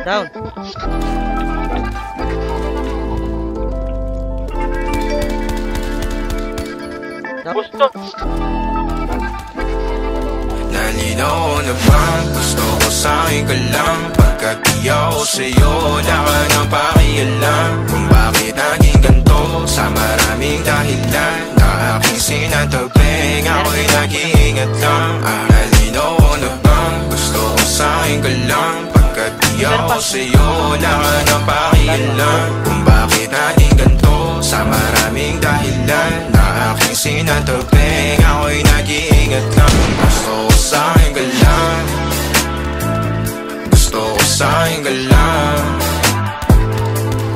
Down. Gusto. Nalinaw na bang gusto ko sa'kin ka lang? Pagkat di ako sa'yo, wala ka nang pakialam. Kung bakit naging ganito sa maraming dahilan na aking sinatagping, ako'y nag-iingat lang. Nalinaw na bang gusto ko sa'kin ka lang? Pagkat di ako sa'yo, wala ka nang pakialam. Kung bakit naging ganito sa maraming dahilan na aking sinatagping, ako'y nag-iingat lang. Gusto ko sa'kin ka lang, gusto ko sa'kin ka lang,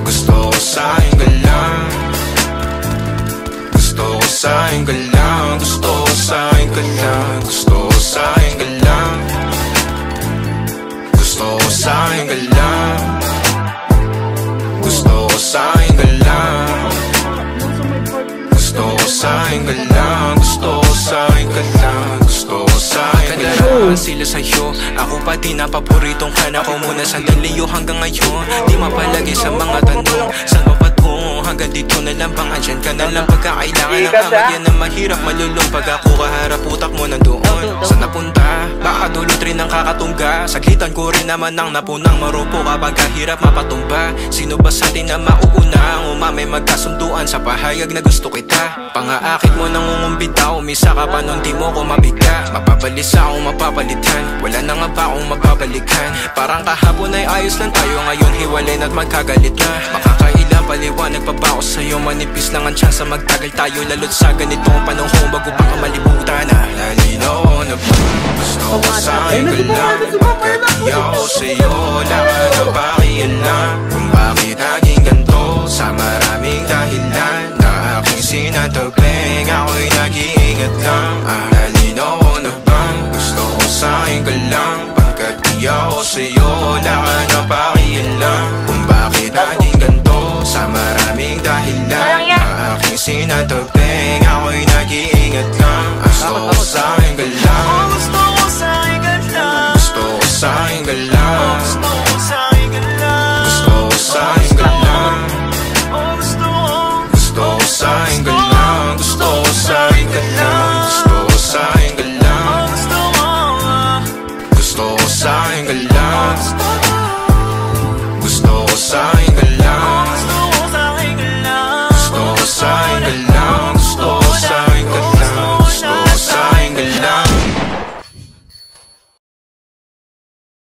gusto ko sa'kin ka lang, gusto ko sa'kin ka lang, gusto ko sa'kin ka lang, gusto ko sa'kin ka lang, gusto ko sa'kin ka lang, gusto ko sa'kin ka lang, gusto ko sa'kin ka lang, gusto ko sa'kin ka lang, gusto ko sa'kin ka lang. Sila sa'yo, ako pa din ang paboritong kana ko. Muna sandaliyo hanggang ngayon, di mapalagi sa mga tanong. Saan ba patungo? Hanggang dito na lang bang andyan ka na lang? Pagkakailangan ng hangad yan na mahirap malulong. Pag ako kaharap, utak mo nandoon. Saan napunta? Baka dulot rin ang kakatungga. Saglitan ko rin naman ang napunang marupo kapag kahirap mapatumba. Sino ba sa atin na mauuna? Ang umamay magkasunduan sa pahayag na gusto kita. Pangaakit mo nangungumbita, umisa ka pa nun di mo ko mabigla. Mapapalis akong mapapalitan, wala na nga ba akong magbabalikan? Parang kahapon ay ayos lang tayo, ngayon hiwalay na't magkagalit na. Makakailang paliwanag pa ba ako sa'yo? Manipis lang ang tsansa magtagal tayo, lalo't sa ganitong panahon bago pa ka malibutan na. Nalinaw na ba gusto ko sa'kin ka lang? Pagkat di ako sa'yo, wala ka na pakialam. Kung bakit naging ganito sa maraming dahilan na aking sinatagping, ako'y nag-iingat lang. Nalinaw na bang gusto ko sa'kin ka lang? Pagkat di ako sa'yo, wala ka na pakialam. Kung bakit naging ganito sa maraming dahilan na aking sinatagping, ako'y nag-iingat lang. Gusto ko sa'kin ka lang, gusto ko sa'kin ka lang, gusto ko sa'kin ka lang, gusto ko sa'kin ka lang, gusto ko sa'kin ka lang, gusto ko sa'kin ka lang, gusto ko sa'kin ka lang, gusto ko sa'kin ka lang, gusto ko sa'kin ka lang.